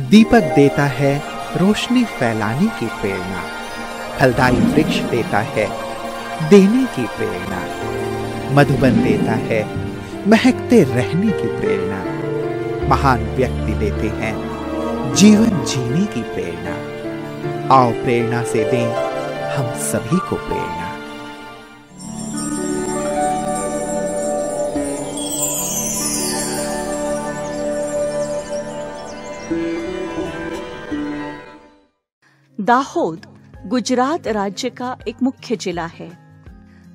दीपक देता है रोशनी फैलाने की प्रेरणा, फलदायी वृक्ष देता है देने की प्रेरणा, मधुबन देता है महकते रहने की प्रेरणा, महान व्यक्ति देते हैं जीवन जीने की प्रेरणा। आओ प्रेरणा से दें हम सभी को प्रेरणा। दाहोद गुजरात राज्य का एक मुख्य जिला है।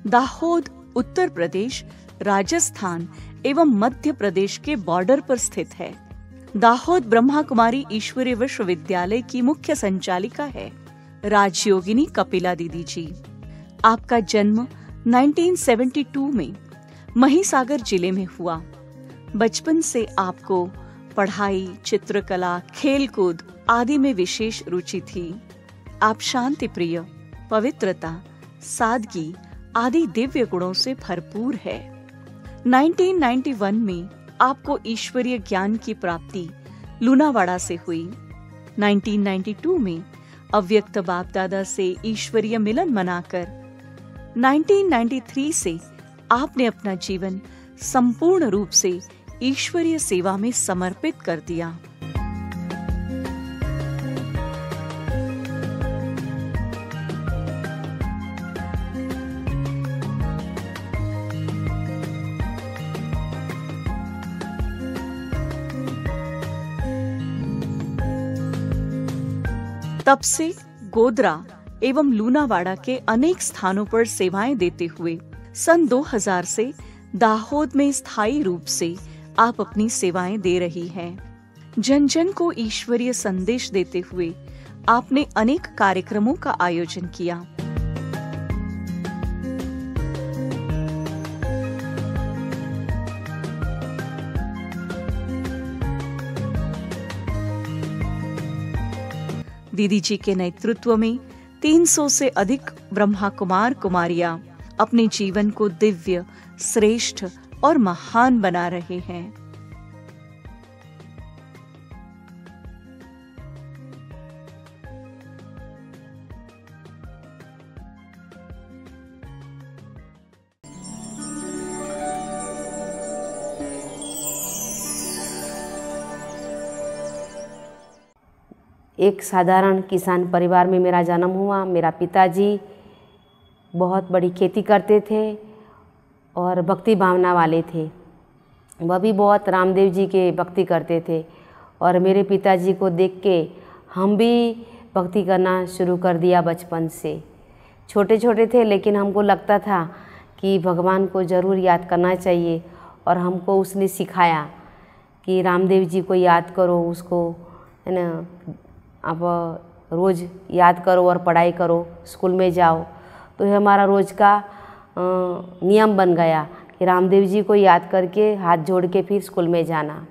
दाहोद उत्तर प्रदेश, राजस्थान एवं मध्य प्रदेश के बॉर्डर पर स्थित है। दाहोद ब्रह्मा कुमारी ईश्वरीय विश्वविद्यालय की मुख्य संचालिका है राजयोगिनी कपिला दीदी जी। आपका जन्म 1972 में महिसागर जिले में हुआ। बचपन से आपको पढ़ाई, चित्रकला, खेलकूद आदि में विशेष रुचि थी। आप शांति प्रिय, पवित्रता, सादगी आदि दिव्य गुणों से भरपूर है। 1991 में आपको ईश्वरीय ज्ञान की प्राप्ति लूनावाड़ा से हुई। 1992 में अव्यक्त बाप दादा से ईश्वरीय मिलन मनाकर 1993 से आपने अपना जीवन संपूर्ण रूप से ईश्वरीय सेवा में समर्पित कर दिया। तब से गोदरा एवं लूनावाड़ा के अनेक स्थानों पर सेवाएं देते हुए सन 2000 से दाहोद में स्थायी रूप से आप अपनी सेवाएं दे रही हैं। जन जन को ईश्वरीय संदेश देते हुए आपने अनेक कार्यक्रमों का आयोजन किया। दीदी जी के नेतृत्व में 300 से अधिक ब्रह्मा कुमार कुमारियां अपने जीवन को दिव्य, श्रेष्ठ और महान बना रहे हैं। एक साधारण किसान परिवार में मेरा जन्म हुआ। मेरा पिताजी बहुत बड़ी खेती करते थे और भक्ति भावना वाले थे। वह भी बहुत रामदेव जी के भक्ति करते थे और मेरे पिताजी को देख के हम भी भक्ति करना शुरू कर दिया बचपन से। छोटे छोटे थे लेकिन हमको लगता था कि भगवान को ज़रूर याद करना चाहिए और हमको उसने सिखाया कि रामदेव जी को याद करो, उसको है ना, आप रोज़ याद करो और पढ़ाई करो, स्कूल में जाओ। तो ये हमारा रोज़ का नियम बन गया कि रामदेव जी को याद करके हाथ जोड़ के फिर स्कूल में जाना।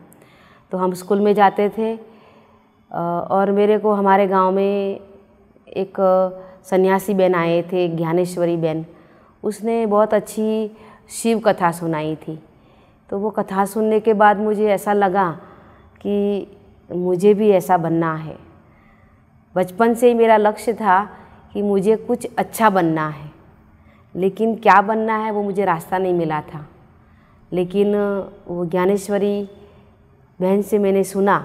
तो हम स्कूल में जाते थे और मेरे को हमारे गांव में एक सन्यासी बहन आए थे, ज्ञानेश्वरी बहन। उसने बहुत अच्छी शिव कथा सुनाई थी। तो वो कथा सुनने के बाद मुझे ऐसा लगा कि मुझे भी ऐसा बनना है। बचपन से ही मेरा लक्ष्य था कि मुझे कुछ अच्छा बनना है, लेकिन क्या बनना है वो मुझे रास्ता नहीं मिला था। लेकिन वो ज्ञानेश्वरी बहन से मैंने सुना,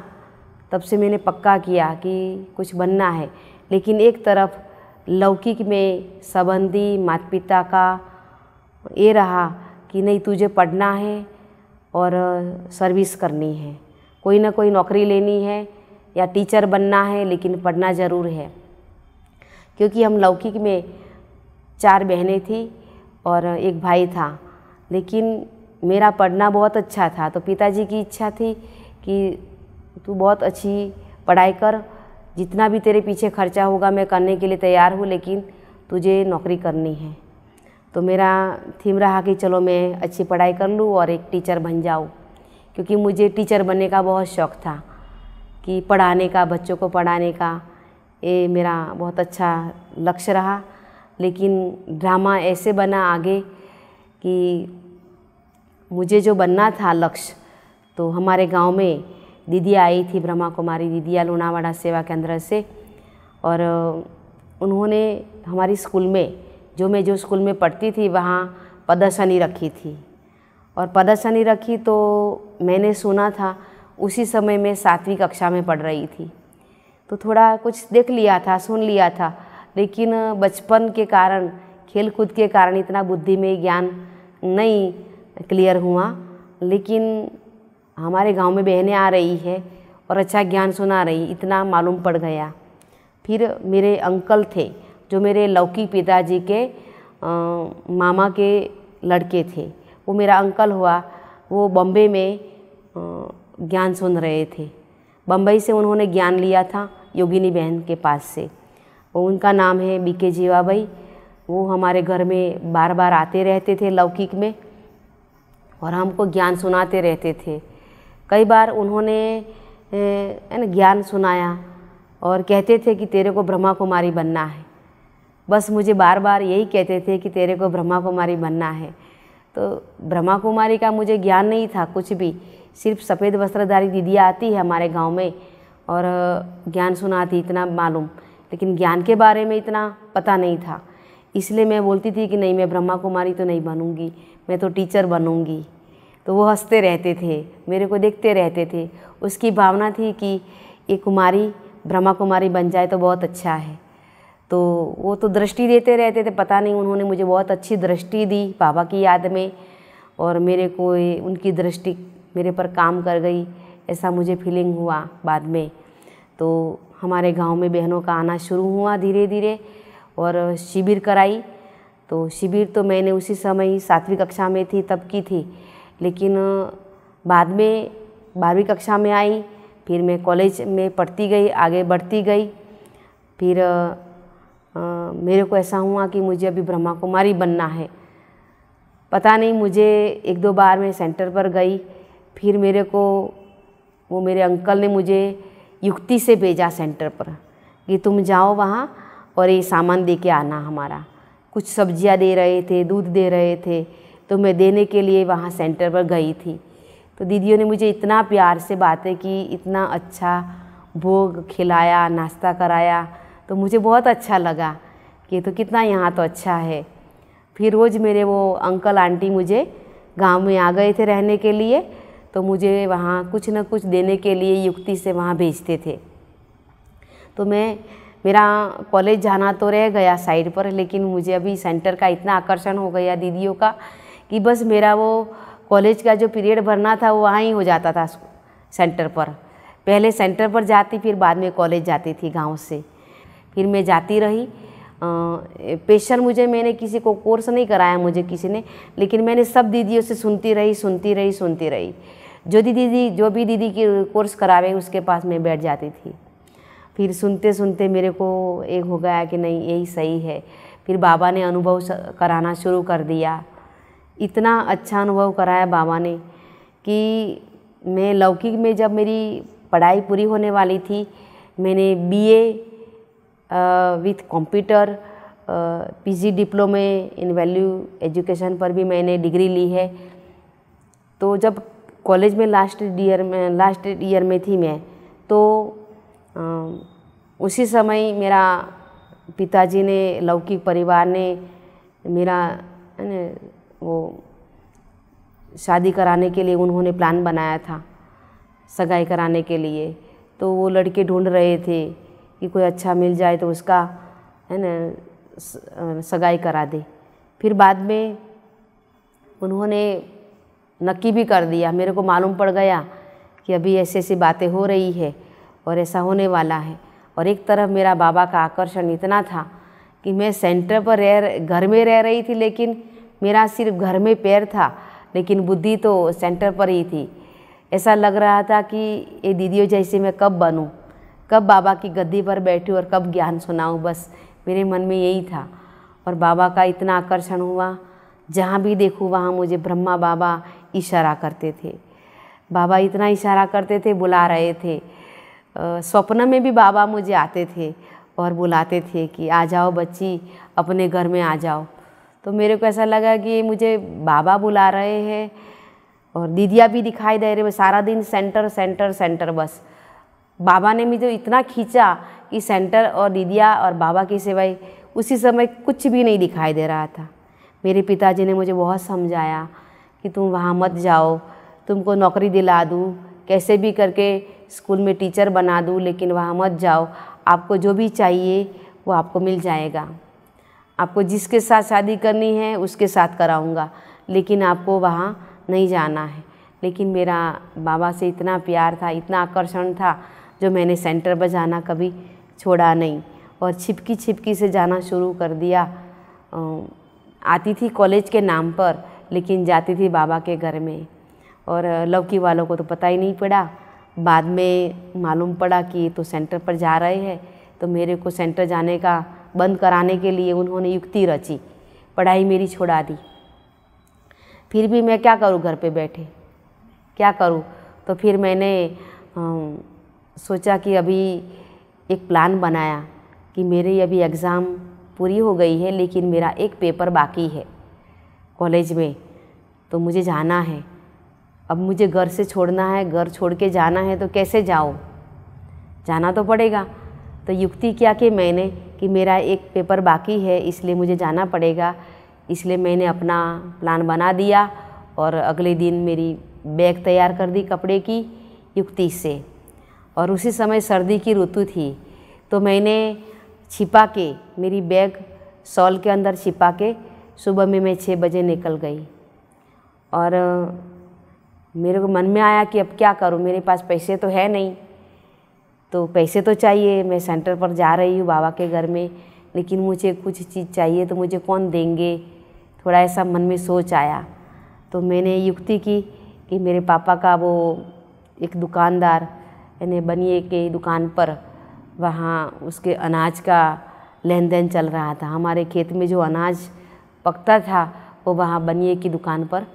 तब से मैंने पक्का किया कि कुछ बनना है। लेकिन एक तरफ लौकिक में संबंधी माता पिता का ये रहा कि नहीं, तुझे पढ़ना है और सर्विस करनी है, कोई ना कोई नौकरी लेनी है या टीचर बनना है, लेकिन पढ़ना ज़रूर है। क्योंकि हम लौकिक में 4 बहनें थी और एक भाई था, लेकिन मेरा पढ़ना बहुत अच्छा था। तो पिताजी की इच्छा थी कि तू बहुत अच्छी पढ़ाई कर, जितना भी तेरे पीछे खर्चा होगा मैं करने के लिए तैयार हूँ, लेकिन तुझे नौकरी करनी है। तो मेरा थीम रहा कि चलो मैं अच्छी पढ़ाई कर लूँ और एक टीचर बन जाऊँ, क्योंकि मुझे टीचर बनने का बहुत शौक़ था कि पढ़ाने का, बच्चों को पढ़ाने का, ये मेरा बहुत अच्छा लक्ष्य रहा। लेकिन ड्रामा ऐसे बना आगे कि मुझे जो बनना था लक्ष्य, तो हमारे गांव में दीदी आई थी, ब्रह्मा कुमारी दीदिया लुणावाड़ा सेवा केंद्र से, और उन्होंने हमारी स्कूल में, जो स्कूल में पढ़ती थी वहाँ प्रदर्शनी रखी थी। और प्रदर्शनी रखी तो मैंने सुना था, उसी समय मैं 7वीं कक्षा में पढ़ रही थी, तो थोड़ा कुछ देख लिया था, सुन लिया था, लेकिन बचपन के कारण, खेल कूद के कारण इतना बुद्धि में ज्ञान नहीं क्लियर हुआ। लेकिन हमारे गांव में बहनें आ रही है और अच्छा ज्ञान सुना रही, इतना मालूम पड़ गया। फिर मेरे अंकल थे, जो मेरे लौकिक पिताजी के मामा के लड़के थे, वो मेरा अंकल हुआ। वो बम्बई में ज्ञान सुन रहे थे। बम्बई से उन्होंने ज्ञान लिया था योगिनी बहन के पास से। उनका नाम है बीके जीवाबाई। वो हमारे घर में बार बार आते रहते थे लौकिक में, और हमको ज्ञान सुनाते रहते थे। कई बार उन्होंने ज्ञान सुनाया और कहते थे कि तेरे को ब्रह्मा कुमारी बनना है। बस मुझे बार बार यही कहते थे कि तेरे को ब्रह्मा कुमारी बनना है। तो ब्रह्मा कुमारी का मुझे ज्ञान नहीं था कुछ भी, सिर्फ सफ़ेद वस्त्रधारी दीदियाँ आती है हमारे गांव में और ज्ञान सुनाती, इतना मालूम, लेकिन ज्ञान के बारे में इतना पता नहीं था। इसलिए मैं बोलती थी कि नहीं, मैं ब्रह्मा कुमारी तो नहीं बनूंगी, मैं तो टीचर बनूंगी। तो वो हंसते रहते थे, मेरे को देखते रहते थे। उसकी भावना थी कि ये कुमारी ब्रह्मा कुमारी बन जाए तो बहुत अच्छा है। तो वो तो दृष्टि देते रहते थे, पता नहीं उन्होंने मुझे बहुत अच्छी दृष्टि दी बाबा की याद में, और मेरे को उनकी दृष्टि मेरे पर काम कर गई, ऐसा मुझे फीलिंग हुआ बाद में। तो हमारे गांव में बहनों का आना शुरू हुआ धीरे धीरे, और शिविर कराई। तो शिविर तो मैंने उसी समय 7वीं कक्षा में थी तब की थी, लेकिन बाद में 12वीं कक्षा में आई, फिर मैं कॉलेज में पढ़ती गई, आगे बढ़ती गई। फिर मेरे को ऐसा हुआ कि मुझे अभी ब्रह्मा कुमारी बनना है। पता नहीं, मुझे 1-2 बार मैं सेंटर पर गई, फिर मेरे को वो मेरे अंकल ने मुझे युक्ति से भेजा सेंटर पर कि तुम जाओ वहाँ और ये सामान दे के आना हमारा। कुछ सब्जियाँ दे रहे थे, दूध दे रहे थे, तो मैं देने के लिए वहाँ सेंटर पर गई थी। तो दीदियों ने मुझे इतना प्यार से बातें की, इतना अच्छा भोग खिलाया, नाश्ता कराया, तो मुझे बहुत अच्छा लगा कि तो कितना यहाँ तो अच्छा है। फिर रोज़ मेरे वो अंकल आंटी मुझे गांव में आ गए थे रहने के लिए, तो मुझे वहाँ कुछ न कुछ देने के लिए युक्ति से वहाँ भेजते थे। तो मेरा कॉलेज जाना तो रह गया साइड पर, लेकिन मुझे अभी सेंटर का इतना आकर्षण हो गया दीदियों का कि बस मेरा वो कॉलेज का जो पीरियड भरना था वो वहाँ ही हो जाता था सेंटर पर। पहले सेंटर पर जाती, फिर बाद में कॉलेज जाती थी गांव से। फिर मैं जाती रही। स्पेशल मैंने किसी को कोर्स नहीं कराया मुझे किसी ने, लेकिन मैंने सब दीदियों से सुनती रही। जो भी दीदी की कोर्स करावे उसके पास मैं बैठ जाती थी। फिर सुनते सुनते मेरे को एक हो गया कि नहीं, यही सही है। फिर बाबा ने अनुभव कराना शुरू कर दिया। इतना अच्छा अनुभव कराया बाबा ने कि मैं लौकिक में जब मेरी पढ़ाई पूरी होने वाली थी, मैंने BA विथ कंप्यूटर, PG डिप्लोमे इन वैल्यू एजुकेशन पर भी मैंने डिग्री ली है। तो जब कॉलेज में लास्ट ईयर में थी मैं, तो उसी समय मेरा पिताजी ने, लौकिक परिवार ने मेरा वो शादी कराने के लिए उन्होंने प्लान बनाया था, सगाई कराने के लिए। तो वो लड़के ढूंढ रहे थे कि कोई अच्छा मिल जाए तो उसका सगाई करा दे। फिर बाद में उन्होंने नक्की भी कर दिया। मेरे को मालूम पड़ गया कि अभी ऐसी ऐसी बातें हो रही है और ऐसा होने वाला है। और एक तरफ मेरा बाबा का आकर्षण इतना था कि मैं सेंटर पर घर में रह रही थी, लेकिन मेरा सिर्फ घर में पैर था, लेकिन बुद्धि तो सेंटर पर ही थी। ऐसा लग रहा था कि ये दीदियों जैसे मैं कब बनूं, कब बाबा की गद्दी पर बैठूं और कब ज्ञान सुनाऊं, बस मेरे मन में यही था। और बाबा का इतना आकर्षण हुआ, जहाँ भी देखूं वहाँ मुझे ब्रह्मा बाबा इशारा करते थे। बाबा इतना इशारा करते थे, बुला रहे थे। स्वप्न में भी बाबा मुझे आते थे और बुलाते थे कि आ जाओ बच्ची, अपने घर में आ जाओ। तो मेरे को ऐसा लगा कि मुझे बाबा बुला रहे हैं, और दीदिया भी दिखाई दे रहे, सारा दिन सेंटर सेंटर सेंटर बस। बाबा ने मुझे इतना खींचा कि सेंटर और दीदिया और बाबा के सिवाय उसी समय कुछ भी नहीं दिखाई दे रहा था। मेरे पिताजी ने मुझे बहुत समझाया कि तुम वहाँ मत जाओ, तुमको नौकरी दिला दूँ, कैसे भी करके स्कूल में टीचर बना दूँ, लेकिन वहाँ मत जाओ, आपको जो भी चाहिए वो आपको मिल जाएगा। आपको जिसके साथ शादी करनी है उसके साथ कराऊंगा, लेकिन आपको वहाँ नहीं जाना है। लेकिन मेरा बाबा से इतना प्यार था, इतना आकर्षण था, जो मैंने सेंटर पर जाना कभी छोड़ा नहीं और छिपकी छिपकी से जाना शुरू कर दिया। आती थी कॉलेज के नाम पर, लेकिन जाती थी बाबा के घर में। और लौकी वालों को तो पता ही नहीं पड़ा। बाद में मालूम पड़ा कि ये तो सेंटर पर जा रहे हैं, तो मेरे को सेंटर जाने का बंद कराने के लिए उन्होंने युक्ति रची, पढ़ाई मेरी छोड़ा दी। फिर भी मैं क्या करूँ, घर पे बैठे क्या करूँ। तो फिर मैंने सोचा कि अभी एक प्लान बनाया कि मेरी अभी एग्ज़ाम पूरी हो गई है, लेकिन मेरा एक पेपर बाकी है कॉलेज में, तो मुझे जाना है। अब मुझे घर से छोड़ना है, घर छोड़ के जाना है, तो कैसे जाऊँ, जाना तो पड़ेगा। तो युक्ति क्या कि मैंने कि मेरा एक पेपर बाकी है, इसलिए मुझे जाना पड़ेगा। इसलिए मैंने अपना प्लान बना दिया और अगले दिन मेरी बैग तैयार कर दी कपड़े की युक्ति से। और उसी समय सर्दी की ऋतु थी, तो मैंने छिपा के मेरी बैग शॉल के अंदर छिपा के सुबह में मैं 6 बजे निकल गई। और मेरे को मन में आया कि अब क्या करूं, मेरे पास पैसे तो है नहीं, तो पैसे तो चाहिए। मैं सेंटर पर जा रही हूँ बाबा के घर में, लेकिन मुझे कुछ चीज़ चाहिए, तो मुझे कौन देंगे, थोड़ा ऐसा मन में सोच आया। तो मैंने युक्ति की कि मेरे पापा का वो एक दुकानदार यानी बनिए के दुकान पर, वहाँ उसके अनाज का लेन देन चल रहा था। हमारे खेत में जो अनाज पकता था वो वहाँ बनिए की दुकान पर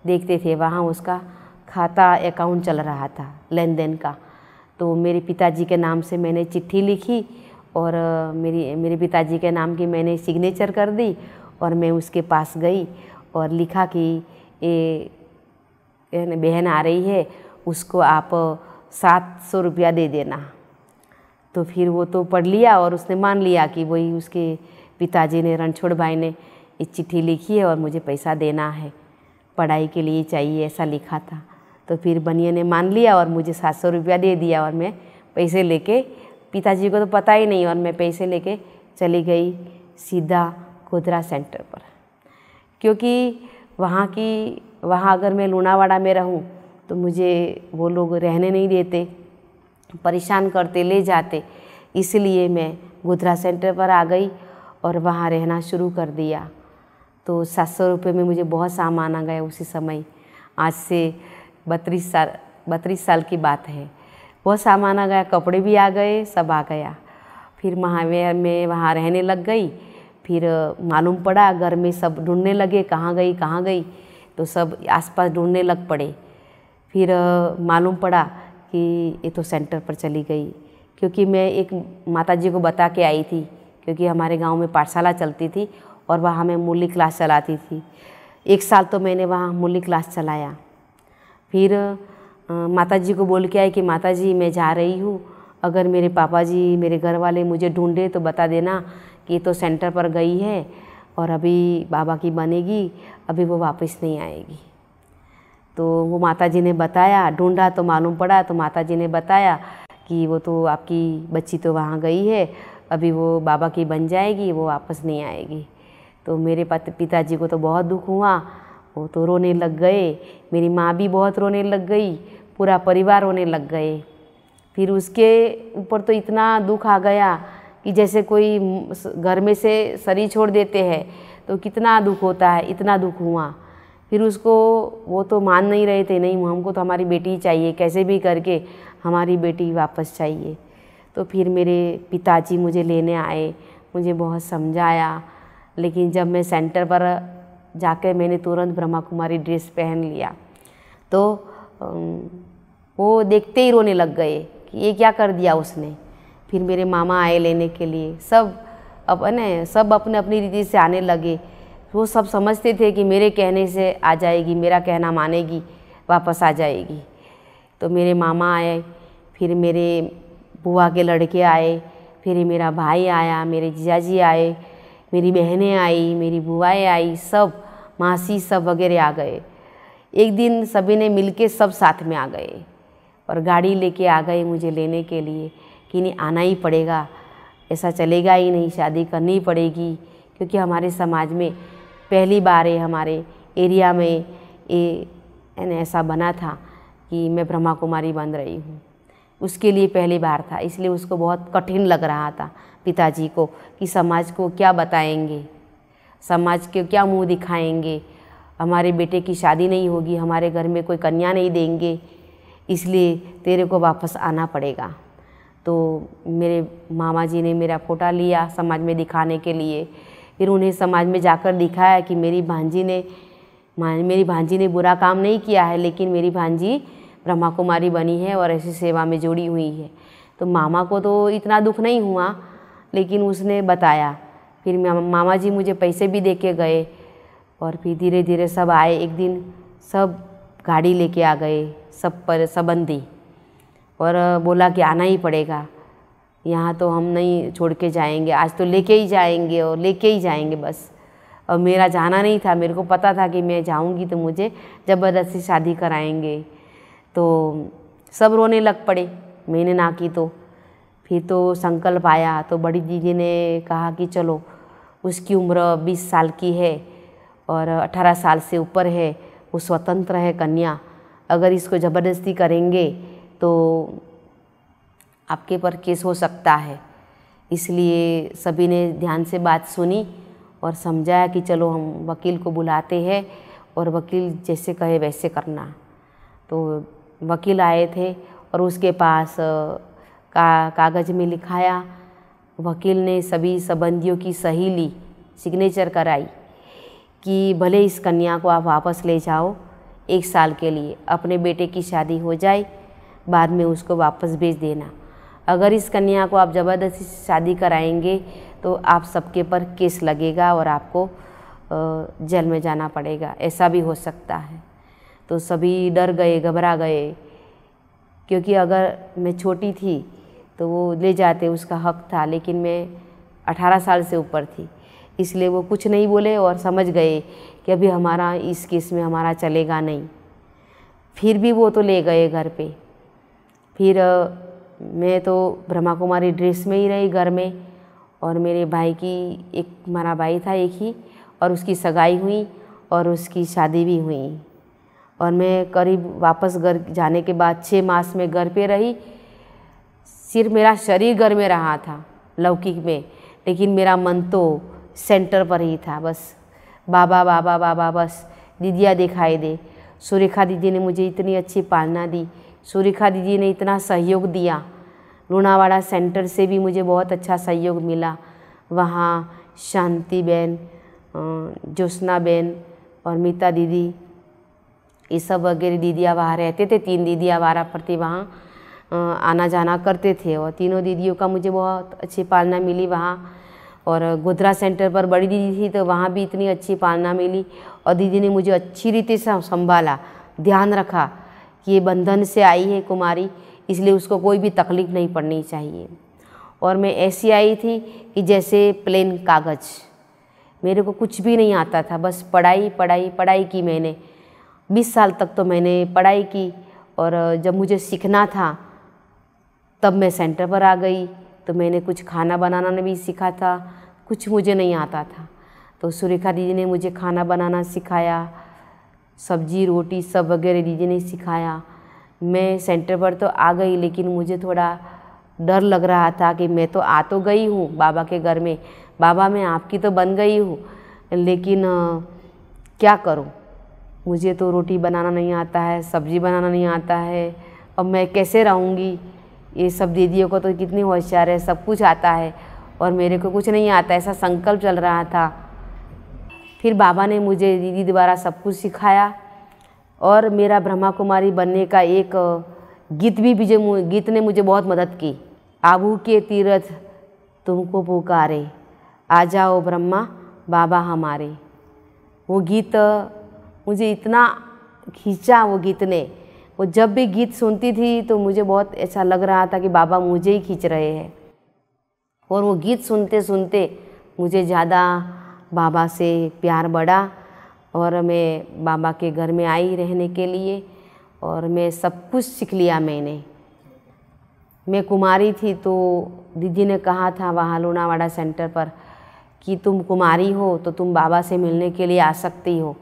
देखते थे, वहाँ उसका खाता अकाउंट चल रहा था लेन देन का। तो मेरे पिताजी के नाम से मैंने चिट्ठी लिखी और मेरे पिताजी के नाम की मैंने सिग्नेचर कर दी और मैं उसके पास गई और लिखा कि ये बहन आ रही है, उसको आप 700 रुपया दे देना। तो फिर वो तो पढ़ लिया और उसने मान लिया कि वही उसके पिताजी ने, रणछोड़ भाई ने ये चिट्ठी लिखी है और मुझे पैसा देना है, पढ़ाई के लिए चाहिए, ऐसा लिखा था। तो फिर बनिया ने मान लिया और मुझे 700 रुपया दे दिया और मैं पैसे लेके, पिताजी को तो पता ही नहीं, और मैं पैसे लेके चली गई सीधा गोधरा सेंटर पर। क्योंकि वहाँ अगर मैं लूणावाड़ा में रहूँ तो मुझे वो लोग रहने नहीं देते, परेशान करते, ले जाते। इसलिए मैं गोधरा सेंटर पर आ गई और वहाँ रहना शुरू कर दिया। तो 700 रुपये में मुझे बहुत सामान आ गया उसी समय। आज से 32 साल की बात है। बहुत सामान आ गया, कपड़े भी आ गए, सब आ गया। फिर महावीर में वहाँ रहने लग गई। फिर मालूम पड़ा, घर में सब ढूंढने लगे कहाँ गई, तो सब आसपास ढूंढने लग पड़े। फिर मालूम पड़ा कि ये तो सेंटर पर चली गई। क्योंकि मैं एक माताजी को बता के आई थी, क्योंकि हमारे गांव में पाठशाला चलती थी और वहाँ मैं मूली क्लास चलाती थी। 1 साल तो मैंने वहाँ मूली क्लास चलाया। फिर माताजी को बोल के आई कि माताजी मैं जा रही हूँ, अगर मेरे पापा जी, मेरे घर वाले मुझे ढूंढे तो बता देना कि ये तो सेंटर पर गई है और अभी बाबा की बनेगी, अभी वो वापस नहीं आएगी। तो वो माताजी ने बताया, ढूंढा तो मालूम पड़ा, तो माताजी ने बताया कि वो तो आपकी बच्ची तो वहाँ गई है, अभी वो बाबा की बन जाएगी, वो वापस नहीं आएगी। तो मेरे पिताजी को तो बहुत दुख हुआ, वो तो रोने लग गए। मेरी माँ भी बहुत रोने लग गई, पूरा परिवार रोने लग गए। फिर उसके ऊपर तो इतना दुख आ गया कि जैसे कोई घर में से शरीर छोड़ देते हैं तो कितना दुख होता है, इतना दुख हुआ। फिर उसको, वो तो मान नहीं रहे थे, नहीं हमको तो हमारी बेटी चाहिए, कैसे भी करके हमारी बेटी वापस चाहिए। तो फिर मेरे पिताजी मुझे लेने आए, मुझे बहुत समझाया। लेकिन जब मैं सेंटर पर जाकर मैंने तुरंत ब्रह्मा कुमारी ड्रेस पहन लिया, तो वो देखते ही रोने लग गए कि ये क्या कर दिया उसने। फिर मेरे मामा आए लेने के लिए, सब अपने अपनी रीति से आने लगे। वो सब समझते थे कि मेरे कहने से आ जाएगी, मेरा कहना मानेगी, वापस आ जाएगी। तो मेरे मामा आए, फिर मेरे बुआ के लड़के आए, फिर मेरा भाई आया, मेरे जीजाजी आए, मेरी बहनें आई, मेरी बुआएं आई, सब मासी सब वगैरह आ गए। एक दिन सभी ने मिलके सब साथ में आ गए और गाड़ी लेके आ गए मुझे लेने के लिए कि नहीं आना ही पड़ेगा, ऐसा चलेगा ही नहीं, शादी करनी पड़ेगी। क्योंकि हमारे समाज में पहली बार है, हमारे एरिया में ये ऐसा बना था कि मैं ब्रह्मा कुमारी बन रही हूँ। उसके लिए पहली बार था, इसलिए उसको बहुत कठिन लग रहा था पिताजी को कि समाज को क्या बताएंगे, समाज के क्या मुंह दिखाएंगे, हमारे बेटे की शादी नहीं होगी, हमारे घर में कोई कन्या नहीं देंगे, इसलिए तेरे को वापस आना पड़ेगा। तो मेरे मामा जी ने मेरा फ़ोटो लिया समाज में दिखाने के लिए। फिर उन्हें समाज में जाकर दिखाया कि मेरी भांजी ने बुरा काम नहीं किया है, लेकिन मेरी भांजी ब्रह्मा कुमारी बनी है और ऐसी सेवा में जुड़ी हुई है। तो मामा को तो इतना दुख नहीं हुआ, लेकिन उसने बताया। फिर मामा जी मुझे पैसे भी दे के गए और फिर धीरे धीरे सब आए। एक दिन सब गाड़ी लेके आ गए, सब पर संबंधी, और बोला कि आना ही पड़ेगा, यहाँ तो हम नहीं छोड़ के जाएंगे, आज तो लेके ही जाएंगे और लेके ही जाएंगे बस। और मेरा जाना नहीं था, मेरे को पता था कि मैं जाऊँगी तो मुझे ज़बरदस्ती शादी कराएंगे। तो सब रोने लग पड़े, मैंने ना की तो। फिर तो संकल्प आया तो बड़ी दीदी ने कहा कि चलो, उसकी उम्र 20 साल की है और 18 साल से ऊपर है, वो स्वतंत्र है कन्या, अगर इसको ज़बरदस्ती करेंगे तो आपके पर केस हो सकता है। इसलिए सभी ने ध्यान से बात सुनी और समझाया कि चलो हम वकील को बुलाते हैं और वकील जैसे कहे वैसे करना। तो वकील आए थे और उसके पास कागज़ में लिखाया। वकील ने सभी संबंधियों की सही ली, सिग्नेचर कराई कि भले इस कन्या को आप वापस ले जाओ 1 साल के लिए, अपने बेटे की शादी हो जाए, बाद में उसको वापस भेज देना। अगर इस कन्या को आप ज़बरदस्ती शादी कराएंगे तो आप सबके पर केस लगेगा और आपको जेल में जाना पड़ेगा, ऐसा भी हो सकता है। तो सभी डर गए, घबरा गए, क्योंकि अगर मैं छोटी थी तो वो ले जाते, उसका हक था, लेकिन मैं 18 साल से ऊपर थी, इसलिए वो कुछ नहीं बोले और समझ गए कि अभी हमारा इस केस में हमारा चलेगा नहीं। फिर भी वो तो ले गए घर पे। फिर मैं तो ब्रह्मा कुमारी ड्रेस में ही रही घर में, और मेरे भाई की एक, हमारा भाई था एक ही, और उसकी सगाई हुई और उसकी शादी भी हुई। और मैं करीब वापस घर जाने के बाद 6 मास में घर पे रही। सिर्फ मेरा शरीर घर में रहा था लौकिक में, लेकिन मेरा मन तो सेंटर पर ही था। बस बाबा बाबा बाबा, बस दीदिया दिखाई दे। सुरेखा दीदी ने मुझे इतनी अच्छी पालना दी, सुरेखा दीदी ने इतना सहयोग दिया। लूणावाड़ा सेंटर से भी मुझे बहुत अच्छा सहयोग मिला। वहाँ शांति बहन, ज्योत्सना बहन और मीता दीदी, ये सब वगैरह दीदियाँ वहाँ रहते थे। 3 दीदियाँ वाराप्रति वहाँ आना जाना करते थे, और तीनों दीदियों का मुझे बहुत अच्छी पालना मिली वहाँ। और गोधरा सेंटर पर बड़ी दीदी थी तो वहाँ भी इतनी अच्छी पालना मिली, और दीदी ने मुझे अच्छी रीति से संभाला, ध्यान रखा कि ये बंधन से आई है कुमारी, इसलिए उसको कोई भी तकलीफ़ नहीं पड़नी चाहिए। और मैं ऐसी आई थी कि जैसे प्लेन कागज़, मेरे को कुछ भी नहीं आता था, बस पढ़ाई पढ़ाई पढ़ाई की मैंने। 20 साल तक तो मैंने पढ़ाई की, और जब मुझे सीखना था तब मैं सेंटर पर आ गई। तो मैंने कुछ खाना बनाना भी सीखा था, कुछ मुझे नहीं आता था। तो सुरेखा दीदी ने मुझे खाना बनाना सिखाया, सब्जी रोटी सब वगैरह दीदी ने सिखाया। मैं सेंटर पर तो आ गई, लेकिन मुझे थोड़ा डर लग रहा था कि मैं तो आ तो गई हूँ बाबा के घर में, बाबा मैं आपकी तो बन गई हूँ, लेकिन क्या करूँ, मुझे तो रोटी बनाना नहीं आता है, सब्जी बनाना नहीं आता है, अब मैं कैसे रहूँगी। ये सब दीदियों को तो कितनी होशियार है, सब कुछ आता है, और मेरे को कुछ नहीं आता, ऐसा संकल्प चल रहा था। फिर बाबा ने मुझे दीदी द्वारा सब कुछ सिखाया, और मेरा ब्रह्मा कुमारी बनने का एक गीत ने मुझे बहुत मदद की। आबू के तीर्थ तुमको पुकारे, आ जाओ ब्रह्मा बाबा हमारे। वो गीत मुझे इतना खींचा वो गीत ने। वो जब भी गीत सुनती थी तो मुझे बहुत ऐसा लग रहा था कि बाबा मुझे ही खींच रहे हैं। और वो गीत सुनते सुनते मुझे ज़्यादा बाबा से प्यार बढ़ा और मैं बाबा के घर में आई रहने के लिए और मैं सब कुछ सीख लिया मैंने। मैं कुमारी थी तो दीदी ने कहा था वहाँ लूणावाड़ा सेंटर पर कि तुम कुमारी हो तो तुम बाबा से मिलने के लिए आ सकती हो,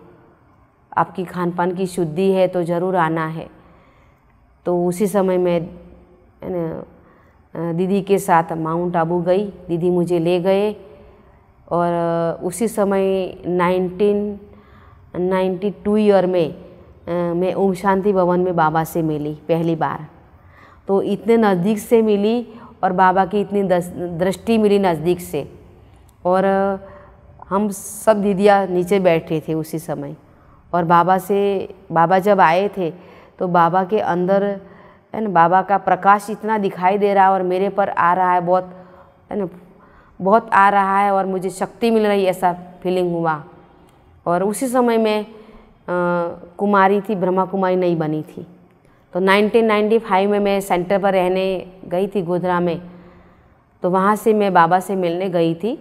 आपकी खान पान की शुद्धि है तो ज़रूर आना है। तो उसी समय मैं दीदी के साथ माउंट आबू गई, दीदी मुझे ले गए और उसी समय 1992 ईयर में मैं ओम शांति भवन में बाबा से मिली पहली बार। तो इतने नज़दीक से मिली और बाबा की इतनी दृष्टि मिली नज़दीक से। और हम सब दीदियाँ नीचे बैठे थे उसी समय और बाबा जब आए थे तो बाबा के अंदर है ना बाबा का प्रकाश इतना दिखाई दे रहा है और मेरे पर आ रहा है, बहुत है ना बहुत आ रहा है और मुझे शक्ति मिल रही, ऐसा फीलिंग हुआ। और उसी समय मैं कुमारी थी, ब्रह्मा कुमारी नहीं बनी थी। तो 1995 में मैं सेंटर पर रहने गई थी गोधरा में। तो वहाँ से मैं बाबा से मिलने गई थी।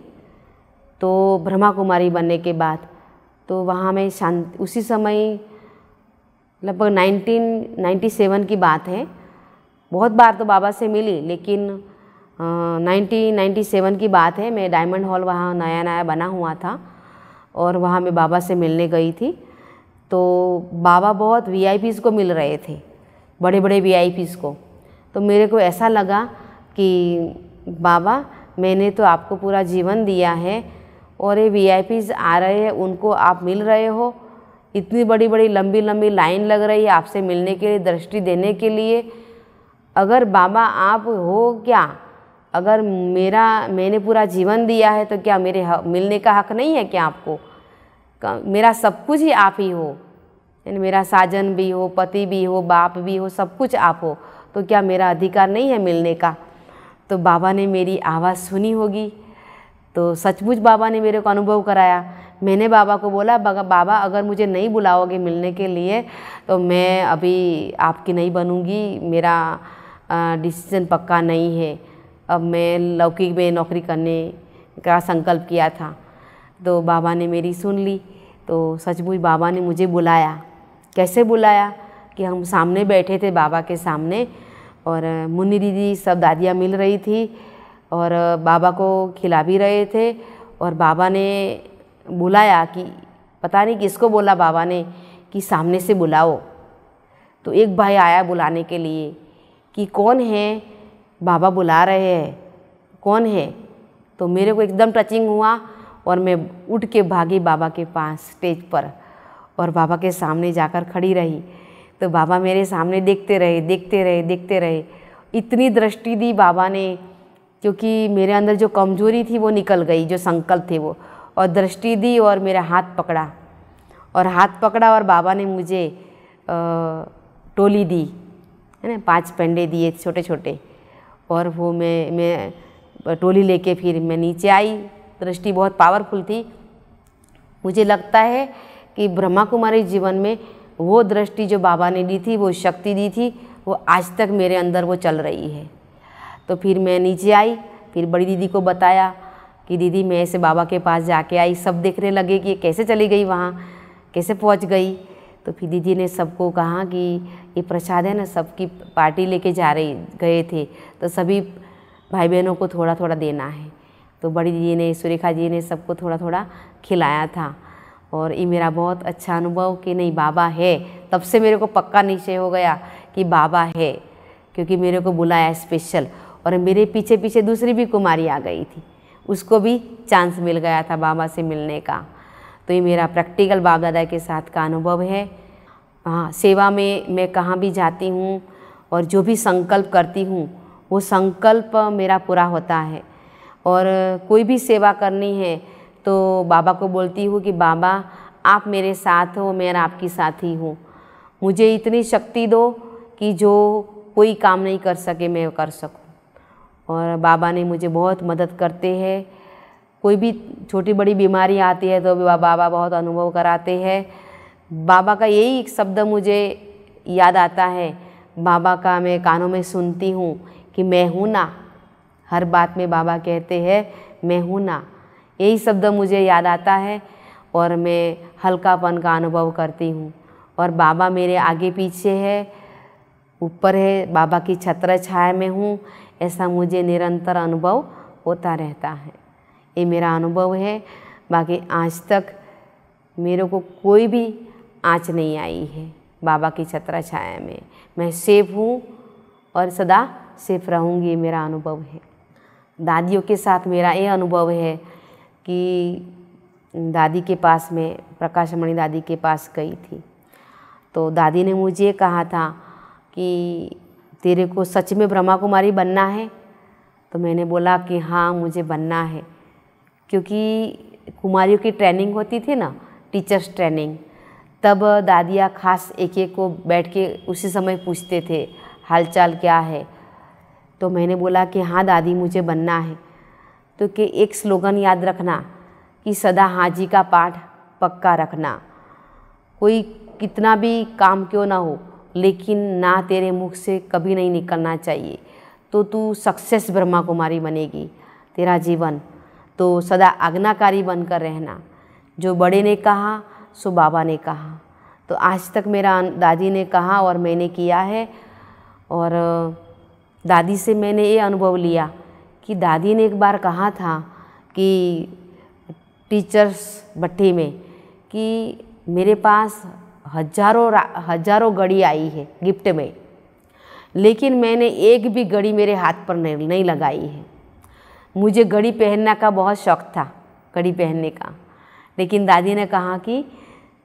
तो ब्रह्मा कुमारी बनने के बाद तो वहाँ मैं उसी समय लगभग 1997 की बात है। बहुत बार तो बाबा से मिली, लेकिन 1997 की बात है। मैं डायमंड हॉल वहाँ नया नया बना हुआ था और वहाँ मैं बाबा से मिलने गई थी। तो बाबा बहुत VIPs को मिल रहे थे, बड़े बड़े VIPs को। तो मेरे को ऐसा लगा कि बाबा मैंने तो आपको पूरा जीवन दिया है और ये VIPs आ रहे हैं, उनको आप मिल रहे हो, इतनी बड़ी बड़ी लंबी लंबी लाइन लग रही है आपसे मिलने के लिए, दृष्टि देने के लिए। अगर बाबा आप हो क्या, अगर मैंने पूरा जीवन दिया है तो क्या मेरे मिलने का हक नहीं है क्या आपको? मेरा सब कुछ ही आप ही हो, यानी मेरा साजन भी हो, पति भी हो, बाप भी हो, सब कुछ आप हो, तो क्या मेरा अधिकार नहीं है मिलने का? तो बाबा ने मेरी आवाज़ सुनी होगी। तो सचमुच बाबा ने मेरे को अनुभव कराया। मैंने बाबा को बोला, बाबा अगर मुझे नहीं बुलाओगे मिलने के लिए तो मैं अभी आपकी नहीं बनूंगी, मेरा डिसीजन पक्का नहीं है। अब मैं लौकिक में नौकरी करने का संकल्प किया था। तो बाबा ने मेरी सुन ली। तो सचमुच बाबा ने मुझे बुलाया। कैसे बुलाया कि हम सामने बैठे थे बाबा के सामने और मुन्नी दीदी सब दादियाँ मिल रही थी और बाबा को खिला भी रहे थे। और बाबा ने बुलाया कि पता नहीं किसको बोला बाबा ने कि सामने से बुलाओ। तो एक भाई आया बुलाने के लिए कि कौन है, बाबा बुला रहे हैं, कौन है? तो मेरे को एकदम टचिंग हुआ और मैं उठ के भागी बाबा के पास स्टेज पर और बाबा के सामने जाकर खड़ी रही। तो बाबा मेरे सामने देखते रहे, देखते रहे, देखते रहे। इतनी दृष्टि दी बाबा ने, क्योंकि मेरे अंदर जो कमजोरी थी वो निकल गई, जो संकल्प थे वो, और दृष्टि दी और मेरा हाथ पकड़ा और बाबा ने मुझे टोली दी, है ना, 5 पेंडे दिए छोटे छोटे। और वो मैं टोली लेके फिर मैं नीचे आई। दृष्टि बहुत पावरफुल थी। मुझे लगता है कि ब्रह्मा कुमारी जीवन में वो दृष्टि जो बाबा ने दी थी, वो शक्ति दी थी, वो आज तक मेरे अंदर वो चल रही है। तो फिर मैं नीचे आई, फिर बड़ी दीदी को बताया कि दीदी मैं ऐसे बाबा के पास जाके आई। सब देखने लगे कि ये कैसे चली गई वहाँ, कैसे पहुँच गई। तो फिर दीदी ने सबको कहा कि ये प्रसाद है ना, सबकी पार्टी लेके गए थे, तो सभी भाई बहनों को थोड़ा थोड़ा देना है। तो बड़ी दीदी ने, सुरेखा जी ने सबको थोड़ा थोड़ा खिलाया था। और ये मेरा बहुत अच्छा अनुभव कि नहीं बाबा है। तब से मेरे को पक्का निश्चय हो गया कि बाबा है, क्योंकि मेरे को बुलाया स्पेशल। और मेरे पीछे पीछे दूसरी भी कुमारी आ गई थी, उसको भी चांस मिल गया था बाबा से मिलने का। तो ये मेरा प्रैक्टिकल बाप दादा के साथ का अनुभव है। हाँ, सेवा में मैं कहाँ भी जाती हूँ और जो भी संकल्प करती हूँ वो संकल्प मेरा पूरा होता है। और कोई भी सेवा करनी है तो बाबा को बोलती हूँ कि बाबा आप मेरे साथ हो, मैं आपकी साथी हूँ। मुझे इतनी शक्ति दो कि जो कोई काम नहीं कर सके मैं कर सकूँ। और बाबा ने मुझे बहुत मदद करते हैं। कोई भी छोटी बड़ी बीमारी आती है तो बाबा बहुत अनुभव कराते हैं। बाबा का यही एक शब्द मुझे याद आता है। बाबा का मैं कानों में सुनती हूँ कि मैं हूँ ना। हर बात में बाबा कहते हैं मैं हूँ ना। यही शब्द मुझे याद आता है और मैं हल्कापन का अनुभव करती हूँ। और बाबा मेरे आगे पीछे है, ऊपर है, बाबा की छत्र छाया में हूँ, ऐसा मुझे निरंतर अनुभव होता रहता है। ये मेरा अनुभव है। बाकी आज तक मेरे को कोई भी आँच नहीं आई है बाबा की छत्र छाया में। मैं सेफ हूँ और सदा सेफ रहूँगी, मेरा अनुभव है। दादियों के साथ मेरा ये अनुभव है कि दादी के पास मैं प्रकाशमणि दादी के पास गई थी, तो दादी ने मुझे कहा था कि तेरे को सच में ब्रह्मा कुमारी बनना है। तो मैंने बोला कि हाँ मुझे बनना है, क्योंकि कुमारियों की ट्रेनिंग होती थी ना, टीचर्स ट्रेनिंग, तब दादियाँ खास एक एक को बैठ के उसी समय पूछते थे हालचाल क्या है। तो मैंने बोला कि हाँ दादी मुझे बनना है। तो कि एक स्लोगन याद रखना कि सदा हाजी का पाठ पक्का रखना। कोई कितना भी काम क्यों ना हो, लेकिन ना तेरे मुख से कभी नहीं निकलना चाहिए, तो तू सक्सेस ब्रह्मा कुमारी बनेगी। तेरा जीवन तो सदा आज्ञाकारी बनकर रहना। जो बड़े ने कहा सो बाबा ने कहा। तो आज तक मेरा दादी ने कहा और मैंने किया है। और दादी से मैंने ये अनुभव लिया कि दादी ने एक बार कहा था कि टीचर्स भट्टी में कि मेरे पास हजारों घड़ी आई है गिफ्ट में, लेकिन मैंने एक भी घड़ी मेरे हाथ पर नहीं लगाई है। मुझे घड़ी पहनने का बहुत शौक़ था, घड़ी पहनने का, लेकिन दादी ने कहा कि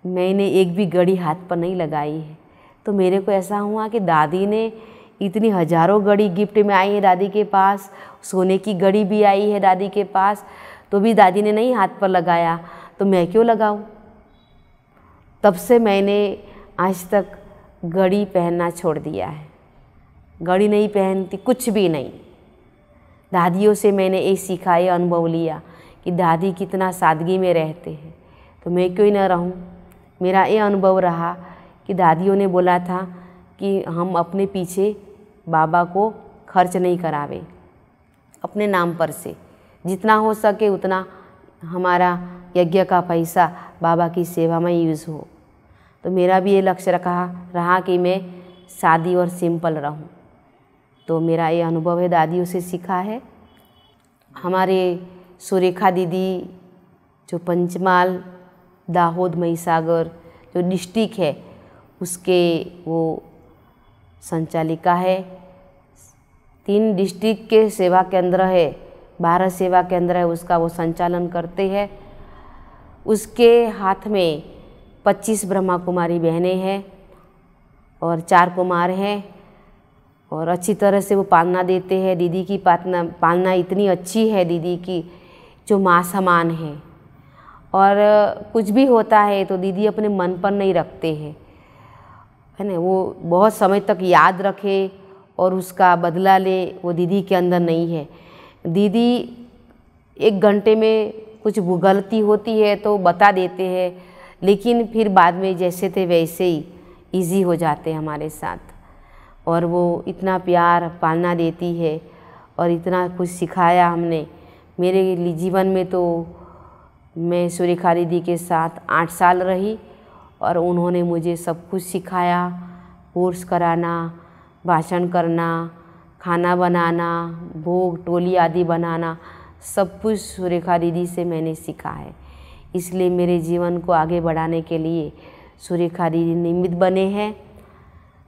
मैंने एक भी घड़ी हाथ पर नहीं लगाई है। तो मेरे को ऐसा हुआ कि दादी ने इतनी हजारों घड़ी गिफ्ट में आई है दादी के पास, सोने की घड़ी भी आई है दादी के पास, तो भी दादी ने नहीं हाथ पर लगाया, तो मैं क्यों लगाऊं। तब से मैंने आज तक घड़ी पहनना छोड़ दिया है। घड़ी नहीं पहनती, कुछ भी नहीं। दादियों से मैंने ये सीखा, ये अनुभव लिया कि दादी कितना सादगी में रहते हैं, तो मैं क्यों ना रहूं। मेरा ये अनुभव रहा कि दादियों ने बोला था कि हम अपने पीछे बाबा को खर्च नहीं करावे, अपने नाम पर से जितना हो सके उतना हमारा यज्ञ का पैसा बाबा की सेवा में यूज़ हो। तो मेरा भी ये लक्ष्य रहा कि मैं सादी और सिंपल रहूं। तो मेरा ये अनुभव है, दादियों से सीखा है। हमारे सुरेखा दीदी जो पंचमहाल दाहोद महिसागर जो डिस्ट्रिक्ट है उसके वो संचालिका है। 3 डिस्ट्रिक्ट के सेवा केंद्र है, 12 सेवा केंद्र है, उसका वो संचालन करते हैं। उसके हाथ में 25 ब्रह्मा कुमारी बहनें हैं और 4 कुमार हैं, और अच्छी तरह से वो पालना देते हैं। दीदी की पालना इतनी अच्छी है दीदी की, जो माँ समान है। और कुछ भी होता है तो दीदी अपने मन पर नहीं रखते हैं, है ना। वो बहुत समय तक याद रखे और उसका बदला ले, वो दीदी के अंदर नहीं है। दीदी 1 घंटे में कुछ गलती होती है तो बता देते हैं, लेकिन फिर बाद में जैसे थे वैसे ही ईजी हो जाते हैं हमारे साथ। और वो इतना प्यार पालना देती है और इतना कुछ सिखाया हमने। मेरे जीवन में तो मैं सुरेखा दीदी के साथ 8 साल रही और उन्होंने मुझे सब कुछ सिखाया। कोर्स कराना, भाषण करना, खाना बनाना, भोग टोली आदि बनाना, सब कुछ सुरेखा दीदी से मैंने सीखा है। इसलिए मेरे जीवन को आगे बढ़ाने के लिए सुरेखा दीदी निमित्त बने हैं।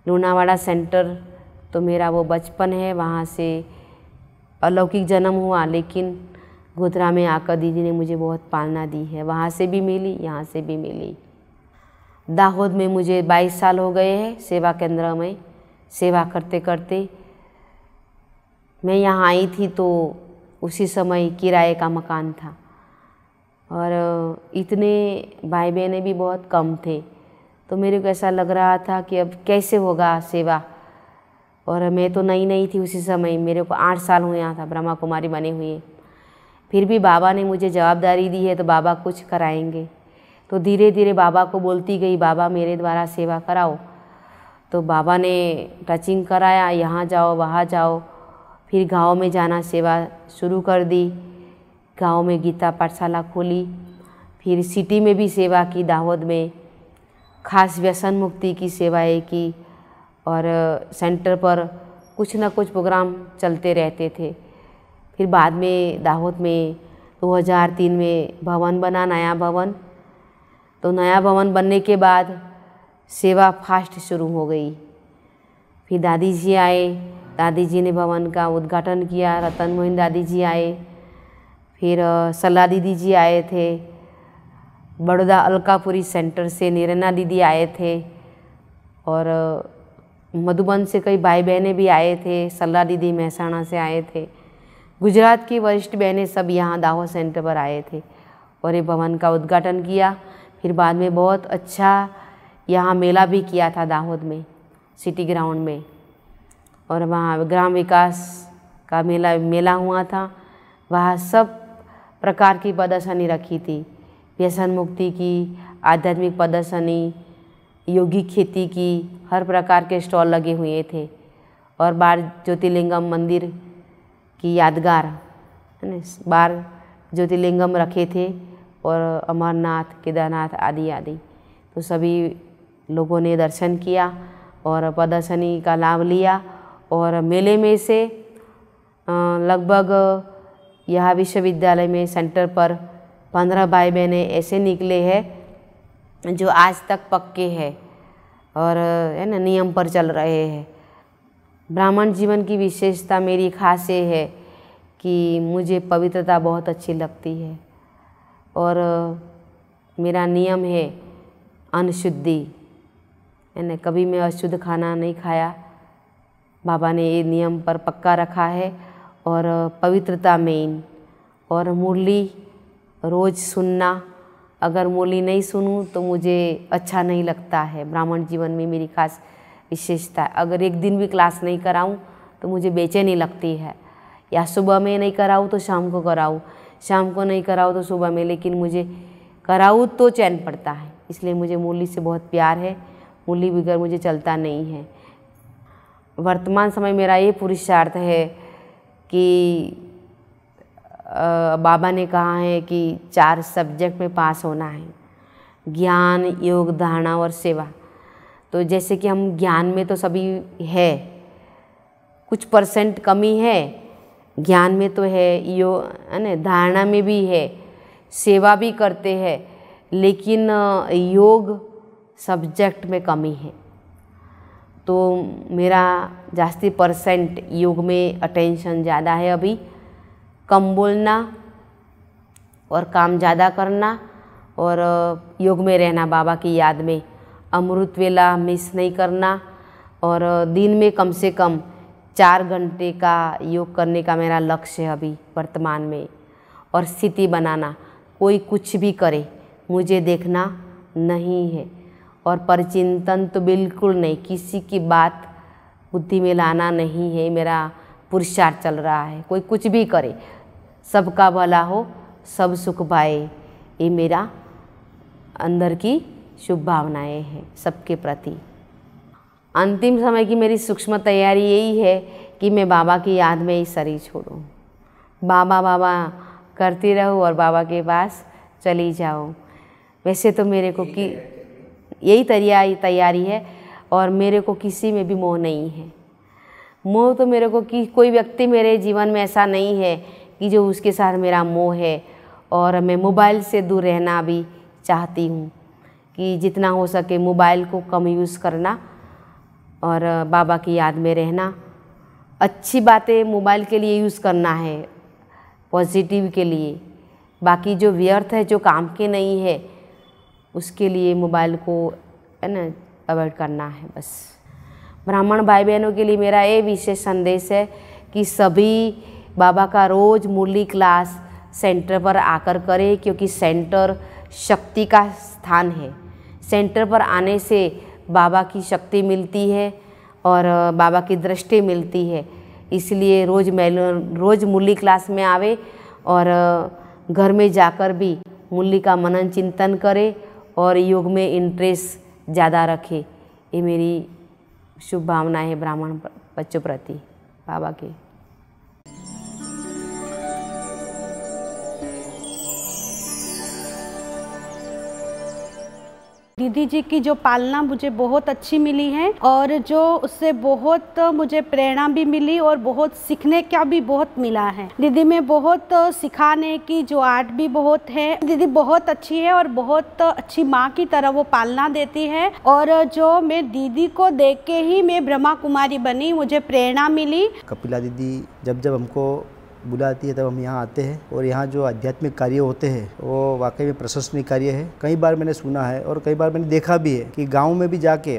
लूणावाड़ा सेंटर तो मेरा वो बचपन है, वहाँ से अलौकिक जन्म हुआ, लेकिन गोधरा में आकर दीदी ने मुझे बहुत पालना दी है। वहाँ से भी मिली, यहाँ से भी मिली। दाहोद में मुझे 22 साल हो गए हैं सेवा केंद्र में सेवा करते करते। मैं यहाँ आई थी तो उसी समय किराए का मकान था और इतने भाई बहनें भी बहुत कम थे, तो मेरे को ऐसा लग रहा था कि अब कैसे होगा सेवा। और मैं तो नई थी उसी समय, मेरे को 8 साल हुए यहाँ था ब्रह्मा कुमारी बने हुए। फिर भी बाबा ने मुझे जवाबदारी दी है तो बाबा कुछ कराएंगे। तो धीरे धीरे बाबा को बोलती गई, बाबा मेरे द्वारा सेवा कराओ। तो बाबा ने टचिंग कराया, यहाँ जाओ वहाँ जाओ। फिर गांव में जाना सेवा शुरू कर दी। गांव में गीता पाठशाला खोली। फिर सिटी में भी सेवा की, दाहोद में खास व्यसन मुक्ति की सेवाएं की। और सेंटर पर कुछ न कुछ प्रोग्राम चलते रहते थे। फिर बाद में दाहोद में 2003 में भवन बना, नया भवन। तो नया भवन बनने के बाद सेवा फास्ट शुरू हो गई। फिर दादी जी आए, दादी जी ने भवन का उद्घाटन किया। रतन मोहन दादी जी आए, फिर सला दीदी जी आए थे। बड़ौदा अलकापुरी सेंटर से निरना दीदी आए थे। और मधुबन से कई भाई बहनें भी आए थे। सला दीदी महसाणा से आए थे। गुजरात की वरिष्ठ बहनें सब यहाँ दाहोद सेंटर पर आए थे और ये भवन का उद्घाटन किया। फिर बाद में बहुत अच्छा यहाँ मेला भी किया था दाहोद में, सिटी ग्राउंड में। और वहाँ ग्राम विकास का मेला हुआ था। वहाँ सब प्रकार की प्रदर्शनी रखी थी। व्यसन मुक्ति की, आध्यात्मिक प्रदर्शनी, योगी खेती की, हर प्रकार के स्टॉल लगे हुए थे। और 12 ज्योतिर्लिंगम मंदिर की यादगार है ना, 12 ज्योतिर्लिंगम रखे थे। और अमरनाथ, केदारनाथ आदि आदि। तो सभी लोगों ने दर्शन किया और प्रदर्शनी का लाभ लिया। और मेले में से लगभग यहाँ विश्वविद्यालय में सेंटर पर 15 भाई बहनें ऐसे निकले हैं जो आज तक पक्के हैं और है ना नियम पर चल रहे हैं। ब्राह्मण जीवन की विशेषता मेरी खास ये है कि मुझे पवित्रता बहुत अच्छी लगती है। और मेरा नियम है अनशुद्धि, है ना, कभी मैं अशुद्ध खाना नहीं खाया। बाबा ने ये नियम पर पक्का रखा है। और पवित्रता मेन। और मुरली रोज़ सुनना। अगर मुरली नहीं सुनूं तो मुझे अच्छा नहीं लगता है। ब्राह्मण जीवन में मेरी खास विशेषता है। अगर एक दिन भी क्लास नहीं कराऊं तो मुझे बेचैनी लगती है। या सुबह में नहीं कराऊं तो शाम को कराऊं, शाम को नहीं कराऊं तो सुबह में, लेकिन मुझे कराऊं तो चैन पड़ता है। इसलिए मुझे मुरली से बहुत प्यार है। मुरली बगैर मुझे चलता नहीं है। वर्तमान समय मेरा ये पुरुषार्थ है कि बाबा ने कहा है कि 4 सब्जेक्ट में पास होना है, ज्ञान, योग, धारणा और सेवा। तो जैसे कि हम ज्ञान में तो सभी है, कुछ % कमी है, ज्ञान में तो है, है ना, धारणा में भी है, सेवा भी करते हैं, लेकिन योग सब्जेक्ट में कमी है। तो मेरा जास्ती % योग में अटेंशन ज़्यादा है। अभी कम बोलना और काम ज़्यादा करना और योग में रहना, बाबा की याद में, अमृत वेला मिस नहीं करना। और दिन में कम से कम 4 घंटे का योग करने का मेरा लक्ष्य है अभी वर्तमान में। और स्थिति बनाना, कोई कुछ भी करे मुझे देखना नहीं है। और परचिंतन तो बिल्कुल नहीं, किसी की बात बुद्धि में लाना नहीं है। मेरा पुरुषार्थ चल रहा है, कोई कुछ भी करे सबका भला हो, सब सुख पाए, ये मेरा अंदर की शुभ भावनाएं हैं सबके प्रति। अंतिम समय की मेरी सूक्ष्म तैयारी यही है कि मैं बाबा की याद में ही शरीर छोड़ूं, बाबा बाबा करती रहूं और बाबा के पास चली जाऊं। वैसे तो मेरे को कि यही तैयारी है और मेरे को किसी में भी मोह नहीं है। मोह तो मेरे को कि कोई व्यक्ति मेरे जीवन में ऐसा नहीं है कि जो उसके साथ मेरा मोह है। और मैं मोबाइल से दूर रहना भी चाहती हूँ कि जितना हो सके मोबाइल को कम यूज़ करना और बाबा की याद में रहना। अच्छी बातें मोबाइल के लिए यूज़ करना है, पॉजिटिव के लिए। बाकी जो व्यर्थ है, जो काम के नहीं है, उसके लिए मोबाइल को है ना अवॉइड करना है बस। ब्राह्मण भाई बहनों के लिए मेरा ये विशेष संदेश है कि सभी बाबा का रोज़ मुरली क्लास सेंटर पर आकर करें, क्योंकि सेंटर शक्ति का स्थान है। सेंटर पर आने से बाबा की शक्ति मिलती है और बाबा की दृष्टि मिलती है। इसलिए रोज़ मुरली क्लास में आवे और घर में जाकर भी मुरली का मनन चिंतन करे और योग में इंटरेस्ट ज़्यादा रखे। ये मेरी शुभ भावना है ब्राह्मण बच्चों प्रति बाबा की। दीदी जी की जो पालना मुझे बहुत अच्छी मिली है और जो उससे बहुत मुझे प्रेरणा भी मिली और बहुत सीखने का भी बहुत मिला है। दीदी में बहुत सिखाने की जो आर्ट भी बहुत है। दीदी बहुत अच्छी है और बहुत अच्छी माँ की तरह वो पालना देती है और जो मैं दीदी को देख के ही मैं ब्रह्मा कुमारी बनी, मुझे प्रेरणा मिली। कपिला दीदी जब जब हमको बुलाती है तब हम यहाँ आते हैं और यहाँ जो आध्यात्मिक कार्य होते हैं वो वाकई में प्रशंसनीय कार्य है। कई बार मैंने सुना है और कई बार मैंने देखा भी है कि गांव में भी जाके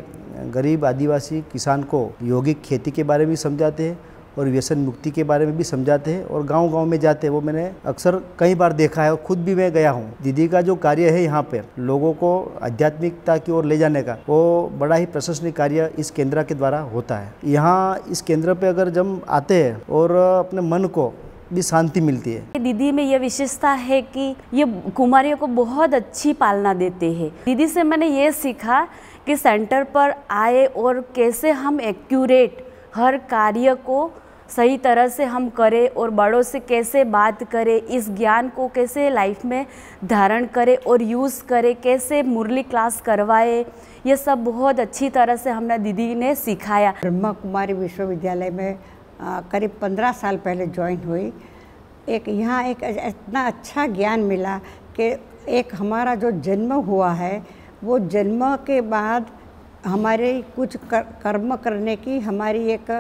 गरीब आदिवासी किसान को यौगिक खेती के बारे में भी समझाते हैं और व्यसन मुक्ति के बारे में भी समझाते हैं और गांव-गांव में जाते हैं। वो मैंने अक्सर कई बार देखा है और खुद भी मैं गया हूँ। दीदी का जो कार्य है यहाँ पे लोगों को आध्यात्मिकता की ओर ले जाने का, वो बड़ा ही प्रशंसनीय कार्य इस केंद्र के द्वारा होता है। यहाँ इस केंद्र पे अगर जब आते हैं और अपने मन को भी शांति मिलती है। दीदी में यह विशेषता है कि ये कुमारियों को बहुत अच्छी पालना देते हैं। दीदी से मैंने ये सीखा कि सेंटर पर आए और कैसे हम एक्यूरेट हर कार्य को सही तरह से हम करें और बड़ों से कैसे बात करें, इस ज्ञान को कैसे लाइफ में धारण करें और यूज़ करें, कैसे मुरली क्लास करवाए, ये सब बहुत अच्छी तरह से हमने दीदी ने सिखाया। ब्रह्मा कुमारी विश्वविद्यालय में करीब 15 साल पहले ज्वाइन हुई। यहाँ एक इतना अच्छा ज्ञान मिला कि एक हमारा जो जन्म हुआ है वो जन्म के बाद हमारे कुछ कर्म करने की हमारी एक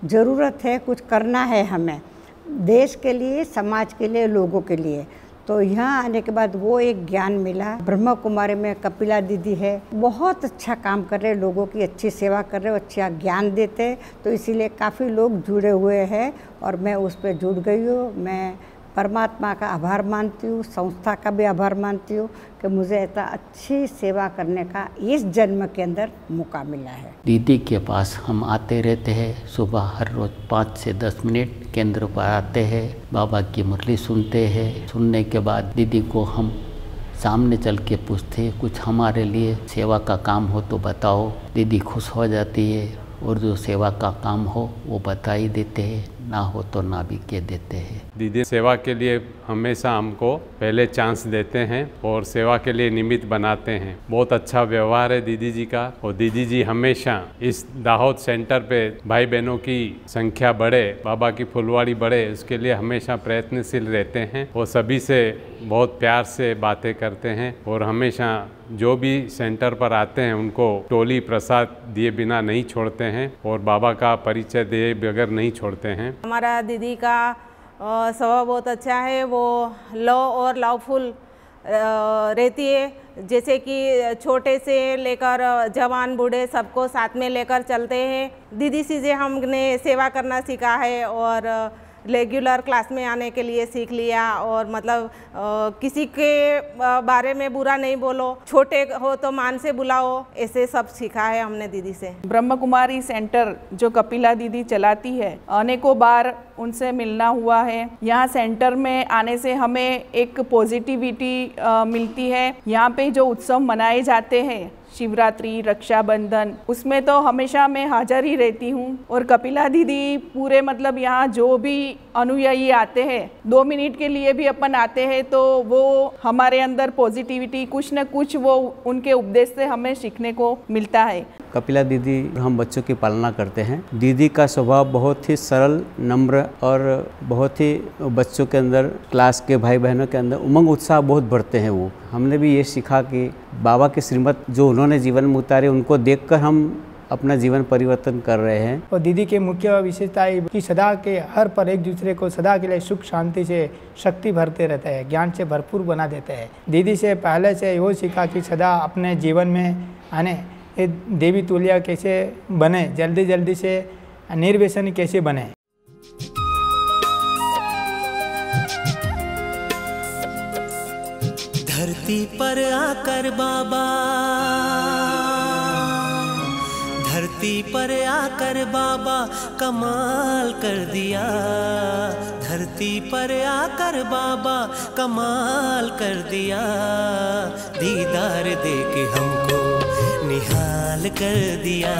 ज़रूरत है, कुछ करना है हमें देश के लिए, समाज के लिए, लोगों के लिए। तो यहाँ आने के बाद वो एक ज्ञान मिला। ब्रह्मा कुमारी में कपिला दीदी है, बहुत अच्छा काम कर रहे, लोगों की अच्छी सेवा कर रहे, अच्छा ज्ञान देते, तो इसीलिए काफ़ी लोग जुड़े हुए हैं और मैं उस पर जुड़ गई हूँ। मैं परमात्मा का आभार मानती हूँ, संस्था का भी आभार मानती हूँ कि मुझे इतना अच्छी सेवा करने का इस जन्म के अंदर मौका मिला है। दीदी के पास हम आते रहते हैं, सुबह हर रोज़ 5 से 10 मिनट केंद्र पर आते हैं, बाबा की मुरली सुनते हैं। सुनने के बाद दीदी को हम सामने चल के पूछते हैं कुछ हमारे लिए सेवा का काम हो तो बताओ। दीदी खुश हो जाती है और जो सेवा का काम हो वो बता ही देते हैं, ना हो तो ना भी कह देते हैं। दीदी सेवा के लिए हमेशा हमको पहले चांस देते हैं और सेवा के लिए निमित्त बनाते हैं। बहुत अच्छा व्यवहार है दीदी जी का और दीदी जी हमेशा इस दाहोद सेंटर पे भाई बहनों की संख्या बढ़े, बाबा की फुलवाड़ी बढ़े, उसके लिए हमेशा प्रयत्नशील रहते हैं और सभी से बहुत प्यार से बातें करते हैं और हमेशा जो भी सेंटर पर आते हैं उनको टोली प्रसाद दिए बिना नहीं छोड़ते हैं और बाबा का परिचय दिए बगैर नहीं छोड़ते हैं। हमारा दीदी का स्वभाव बहुत अच्छा है, वो लव और लवफुल रहती है, जैसे कि छोटे से लेकर जवान बूढ़े सबको साथ में लेकर चलते हैं। दीदी से हमने सेवा करना सीखा है और रेगुलर क्लास में आने के लिए सीख लिया और मतलब किसी के बारे में बुरा नहीं बोलो, छोटे हो तो मान से बुलाओ, ऐसे सब सीखा है हमने दीदी से। ब्रह्म कुमारी सेंटर जो कपिला दीदी चलाती है, अनेकों बार उनसे मिलना हुआ है। यहाँ सेंटर में आने से हमें एक पॉजिटिविटी मिलती है। यहाँ पे जो उत्सव मनाए जाते हैं, शिवरात्रि, रक्षाबंधन, उसमें तो हमेशा मैं हाजिर ही रहती हूँ। और कपिला दीदी पूरे मतलब यहाँ जो भी अनुयायी आते हैं, 2 मिनट के लिए भी अपन आते हैं तो वो हमारे अंदर पॉजिटिविटी कुछ न कुछ वो उनके उपदेश से हमें सीखने को मिलता है। कपिला दीदी हम बच्चों की पालना करते हैं। दीदी का स्वभाव बहुत ही सरल, नम्र और बहुत ही बच्चों के अंदर, क्लास के भाई बहनों के अंदर उमंग उत्साह बहुत बढ़ते हैं। वो हमने भी ये सीखा कि बाबा के श्रीमत जो उन्होंने जीवन में उतारे उनको देखकर हम अपना जीवन परिवर्तन कर रहे हैं। और दीदी के मुख्य विशेषता है कि सदा के हर पर एक दूसरे को सदा के लिए सुख शांति से शक्ति भरते रहते हैं, ज्ञान से भरपूर बना देते हैं। दीदी से पहले से वो सीखा कि सदा अपने जीवन में आने देवी तुल्य कैसे बने, जल्दी जल्दी से निर्व्यसनी कैसे बने। धरती पर आकर बाबा, धरती धरती पर आकर बाबा कमाल कर दिया, धरती पर आकर बाबा कमाल कर दिया। दीदार देके हमको निहाल कर दिया,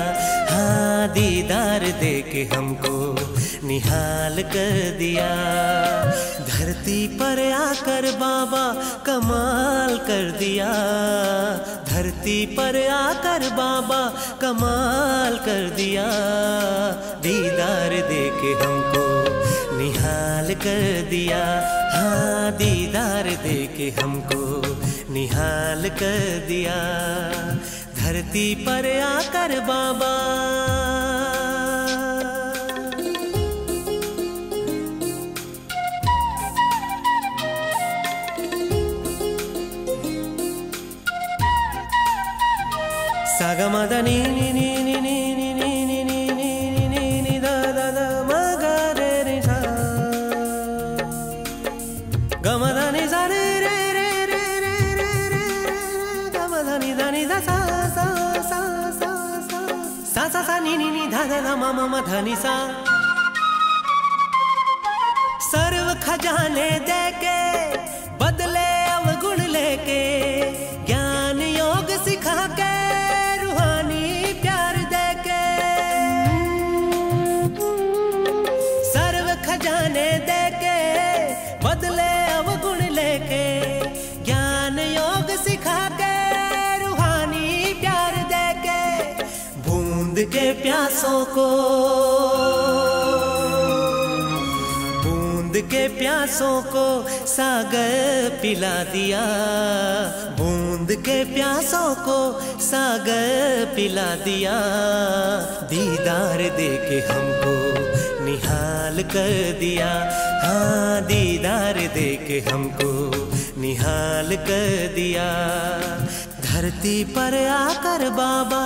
हाँ दीदार देके हमको निहाल कर दिया। धरती पर आकर बाबा कमाल कर दिया, धरती पर आकर बाबा कमाल कर दिया। दीदार देके हमको निहाल कर दिया, हाँ दीदार देके हमको निहाल कर दिया। धरती पर आकर बाबा सागमदनी नी नी नी नी नी नी नी नी नी नी नी दा दा दा मा गा रे रे सा गमदनी सा रे रे रे रे रे रे रे गमदनी दनी दा सा सा सा सा सा सा सा सा नी नी नी धा धा धा मा मा मा धनी सा। सर्व खजाने देके बदले अवगुण लेके, ज्ञान योग सिखा के रूहानी प्यार देके। सर्व खजाने देके बदले अवगुण लेके, ज्ञान योग सिखा के रूहानी प्यार देके। बूंद के प्यासों को, के प्यासों को सागर पिला दिया, बूंद के प्यासों को सागर पिला दिया। दीदार देके हमको निहाल कर दिया, हाँ दीदार देके हमको निहाल कर दिया। धरती पर आकर बाबा